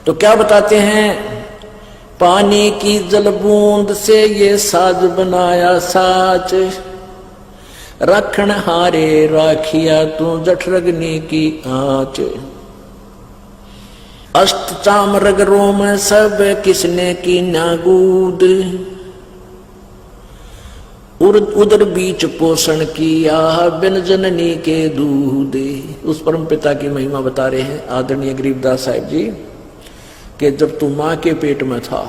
तो क्या बताते हैं, पानी की जल बूंद से ये साज बनाया साच, रखन हारे राखिया तू जठरग्नि की आंच। अष्ट चाम रग रोम सब किसने की नागूद, उदर बीच पोषण किया बिन जननी के दूध। उस परम पिता की महिमा बता रहे हैं आदरणीय गरीबदास साहिब जी कि जब तू माँ के पेट में था,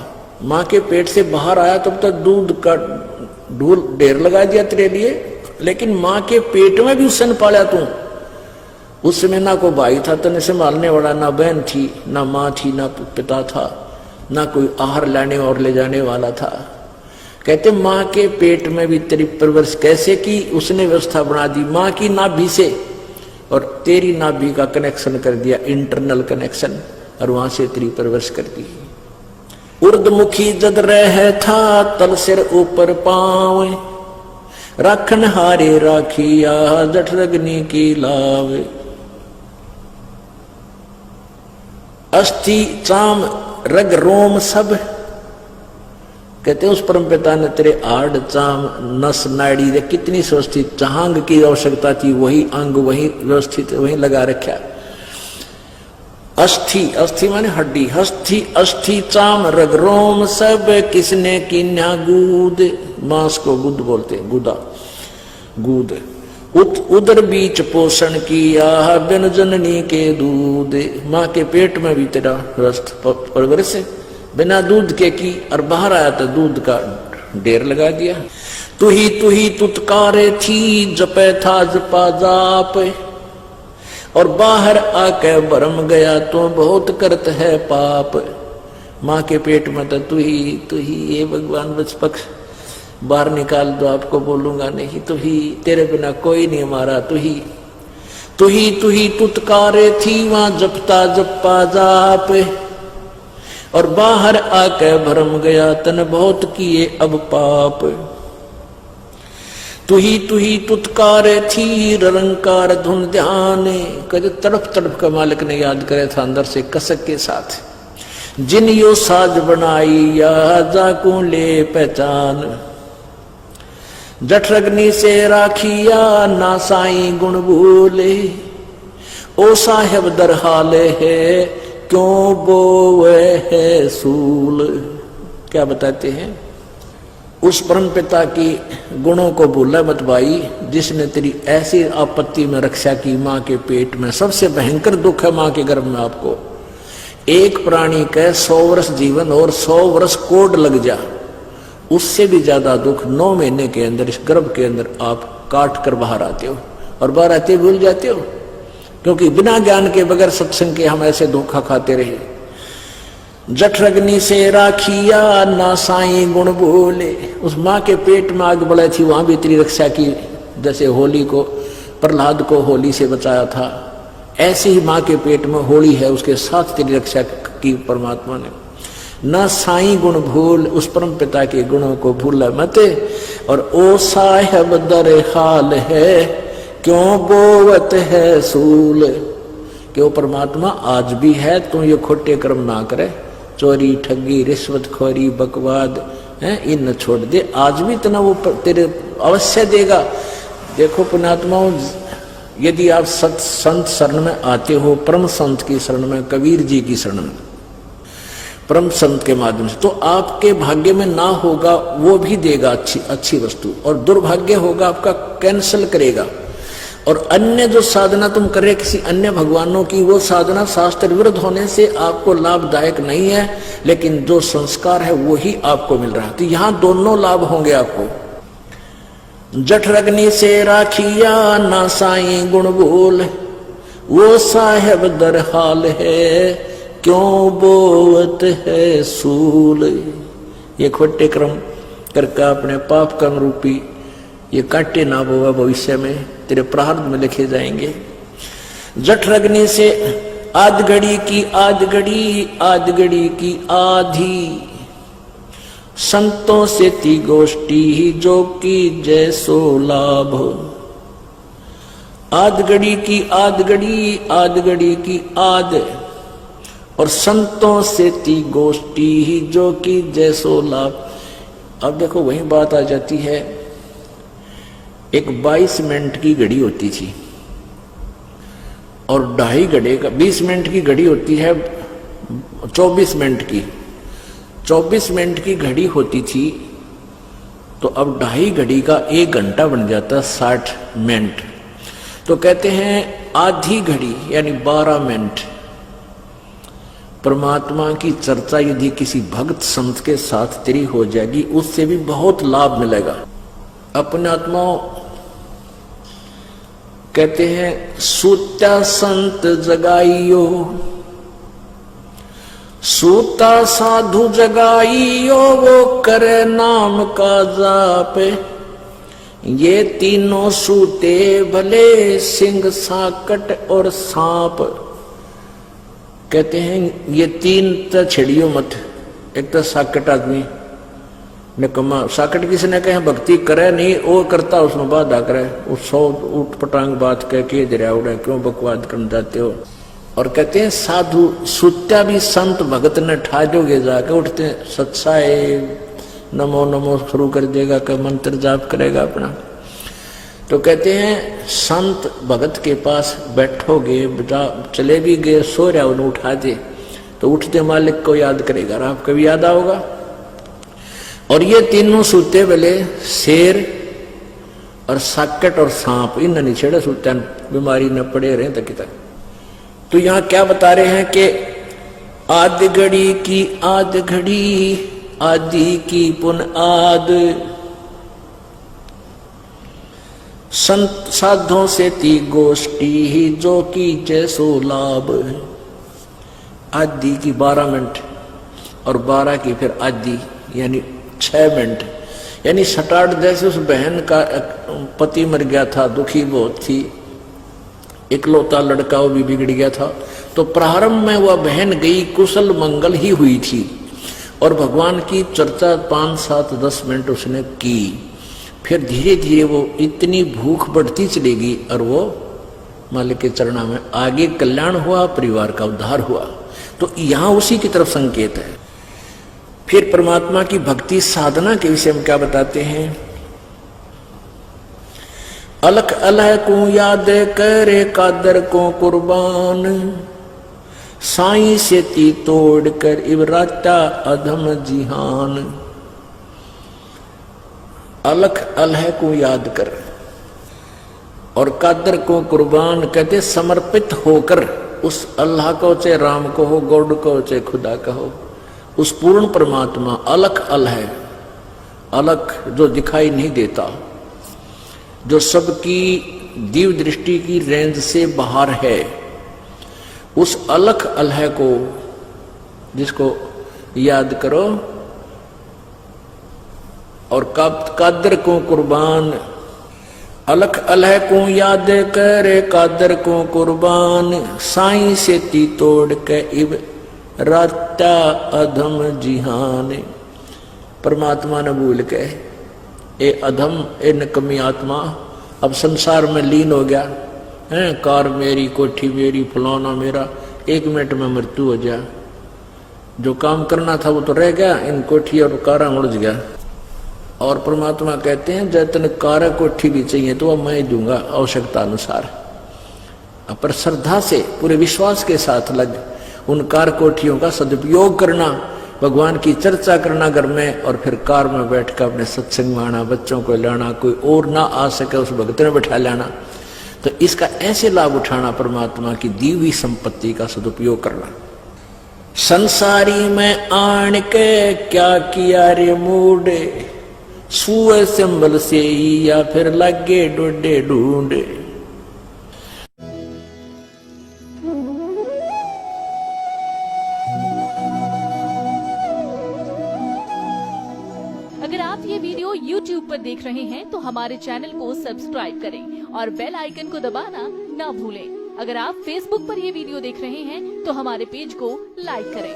माँ के पेट से बाहर आया तब तक दूध का ढेर लगा दिया तेरे लिए, लेकिन माँ के पेट में भी उसने पाला तू। उस समय ना कोई भाई था तने संभालने वाला, ना बहन थी, ना माँ थी, ना पिता था, ना कोई आहार लाने और ले जाने वाला था। कहते माँ के पेट में भी तेरी परवरिश कैसे की, उसने व्यवस्था बना दी माँ की नाभि से, और तेरी नाभि का कनेक्शन कर दिया, इंटरनल कनेक्शन, और वहां से तेरी परवरिश कर दी। उर्दमुखी जद रह था तल सिर ऊपर पाँव, राखन हारे राखिया जठरग्नि की लाव। अस्थि चाम रग रोम सब, कहते उस परम पिता ने तेरे आड़ चाम नस नाड़ी रे कितनी व्यवस्थित, चांग की आवश्यकता थी वही अंग वही व्यवस्थित वही लगा रखा। अस्थि, अस्थि माने हड्डी, हस्थि अस्थि चाम रग रोम सब किसने की न्यागूद, मांस को गुद बोलते हैं, गुदा गूद। उदर बीच पोषण किया बिन जननी के दूध, माँ के पेट में भी तेरा परवरिश बिना दूध के की, और बाहर आया तो दूध का ढेर लगा दिया। तू ही तुतकारे थी जपे था जपा जाप, और बाहर आके भरम गया तो बहुत करत है पाप। माँ के पेट में तो तू ही ये भगवान बचपक्ष बाहर निकाल दो, आपको बोलूंगा नहीं, तू ही, तेरे बिना कोई नहीं हमारा, तू ही तुतकारे थी वहां जपता जपा जाप, और बाहर आके भरम गया तन बहुत किए अब पाप। तू ही तुतकारे थी रंकार धुन ध्यान, कद तड़प तड़प का मालिक ने याद करे था अंदर से कसक के साथ। जिन यो साज बनाई या जाकू ले पहचान, जठरग्नि से राखिया ना साई गुण भूले, ओ साहेब दर हाले है क्यों बोवे है सूल। क्या बताते हैं, उस परम पिता की गुणों को भूला मत भाई, जिसने तेरी ऐसी आपत्ति में रक्षा की माँ के पेट में। सबसे भयंकर दुख है माँ के गर्भ में आपको। एक प्राणी का 100 वर्ष जीवन और 100 वर्ष कोड लग जा, उससे भी ज्यादा दुख 9 महीने के अंदर इस गर्भ के अंदर आप काट कर बाहर आते हो, और बाहर आते भूल जाते हो, क्योंकि बिना ज्ञान के बगैर सत्संग के हम ऐसे धोखा खाते रहे। जठरग्नि से राखिया ना साई गुण भूले, उस माँ के पेट में आग बढ़ी थी, वहां भी तेरी रक्षा की। जैसे होली को, प्रहलाद को होली से बचाया था, ऐसे ही माँ के पेट में होली है, उसके साथ तेरी रक्षा की परमात्मा ने। न साई गुण भूल, उस परम पिता के गुणों को भूल मत। और ओ साहेब दर हाल है क्यों बोवत है सूल, कि वो परमात्मा आज भी है, तू ये खोटे कर्म ना करे, चोरी ठगी रिश्वतखोरी बकवाद है, इन न छोड़ दे, आज भी इतना वो तेरे अवश्य देगा। देखो पुण्यात्माओं, यदि आप संत शरण में आते हो, परम संत की शरण में, कबीर जी की शरण में, परम संत के माध्यम से, तो आपके भाग्य में ना होगा वो भी देगा अच्छी वस्तु, और दुर्भाग्य होगा आपका कैंसिल करेगा। और अन्य जो साधना तुम करे किसी अन्य भगवानों की, वो साधना शास्त्र विरुद्ध होने से आपको लाभदायक नहीं है, लेकिन जो संस्कार है वो ही आपको मिल रहा है। तो यहाँ दोनों लाभ होंगे आपको। जठरग्नि से राखिया ना साई गुण भूल, वो साहेब दर हाल है क्यों बोवत है सूल। ये खोटे कर्म करके अपने पाप कर्म रूपी ये काटे ना बोवा भविष्य में तेरे प्रारब्ध में लिखे जाएंगे। जठरग्नि से आध घड़ी की आध घड़ी की आधी, संतों से ती गोष्ठी जो की जैसो लाभ। आध घड़ी की आध घड़ी की आध, और संतों से ती गोष्ठी ही जो कि जैसो लाभ। अब देखो वही बात आ जाती है, एक 22 मिनट की घड़ी होती थी और 2.5 घंटे का 20 मिनट की घड़ी होती है 24 मिनट की, 24 मिनट की घड़ी होती थी, तो अब 2.5 घड़ी का 1 घंटा बन जाता 60 मिनट। तो कहते हैं आधी घड़ी यानी 12 मिनट परमात्मा की चर्चा यदि किसी भक्त संत के साथ तेरी हो जाएगी, उससे भी बहुत लाभ मिलेगा। अपने आत्माओं कहते हैं सूत्या संत जगाइयो, सूता साधु जगाइयो, वो करे नाम का जाप। ये तीनों सूते भले सिंह साकट और सांप। कहते हैं ये 3 तो छेड़ियो मत। एक तो साकट आदमी निकम्मा, साकट किसने कहे भक्ति करे नहीं, वो करता उसमें बाधा करे, वो 100 उठ पटांग बात कह के दरिया उड़े, क्यों बकवाद कर जाते हो। और कहते हैं साधु सुत्या भी संत भगत ने ठाजोगे जाके उठते सत्साए नमो नमो शुरू कर देगा, का मंत्र जाप करेगा अपना। तो कहते हैं संत भगत के पास बैठोगे, चले भी गए, सो रहा उन्हें उठा दे तो उठते मालिक को याद करेगा, और आपको भी याद आओगा। और ये तीनों सूते वाले शेर और साकट और सांप, इन नहीं छेड़े सूत्या बीमारी न पड़े रहे तक तक। तो यहां क्या बता रहे हैं कि आद घड़ी की आद घड़ी, आदि की पुन आद, संत साधों से ती गोष्ठी ही जो की जैसो लाभ। आदि की 12 मिनट और 12 की फिर आदि यानी 6 मिनट, यानी 7-8 जैसे उस बहन का पति मर गया था, दुखी बहुत थी, इकलौता लड़का वो भी बिगड़ गया था। तो प्रारंभ में वह बहन गई, कुशल मंगल ही हुई थी और भगवान की चर्चा 5, 7, 10 मिनट उसने की। फिर धीरे धीरे वो इतनी भूख बढ़ती चलेगी और वो मालिक के चरणों में आगे कल्याण हुआ, परिवार का उद्धार हुआ। तो यहां उसी की तरफ संकेत है। फिर परमात्मा की भक्ति साधना के विषय में क्या बताते हैं, अलख अलह को याद करे कादर को कुर्बान, साईं से ती तोड़ कर इवराता अधम जिहान। अलख अलह को याद कर और कादर को कुर्बान, कहते समर्पित होकर उस अल्लाह को, चाहे राम को हो, गॉड को, चाहे खुदा का हो, उस पूर्ण परमात्मा अलख अलह, अलख जो दिखाई नहीं देता, जो सबकी दिव्य दृष्टि की रेंज से बाहर है, उस अलख अलह को जिसको याद करो। और कादर को कुर्बान, अलख अलह को याद करे कादर को कुर्बान, साईं से ती तोड़ के इब राता अधम जिहान। परमात्मा ने भूल के ए अधम, ए नकमी आत्मा अब संसार में लीन हो गया है, कार मेरी, कोठी मेरी, फलाना मेरा, 1 मिनट में मृत्यु हो जाए। जो काम करना था वो तो रह गया, इन कोठी और कारा उलझ गया। और परमात्मा कहते हैं जतन कार कोठी भी चाहिए तो अब मैं दूंगा आवश्यकता अनुसार। पर श्रद्धा से पूरे विश्वास के साथ लग उन कार कोठियों का सदुपयोग करना, भगवान की चर्चा करना घर में, और फिर कार में बैठकर अपने सत्संग में आना, बच्चों को लाना, कोई और ना आ सके उस भक्त ने बैठा लाना। तो इसका ऐसे लाभ उठाना, परमात्मा की दी हुई संपत्ति का सदुपयोग करना। संसारी में आन के क्या किया रे मूडे, सुए संबल से या फिर लगे डोडे ढूंढे। अगर आप ये वीडियो YouTube पर देख रहे हैं तो हमारे चैनल को सब्सक्राइब करें और बेल आइकन को दबाना ना भूलें। अगर आप Facebook पर ये वीडियो देख रहे हैं तो हमारे पेज को लाइक करें।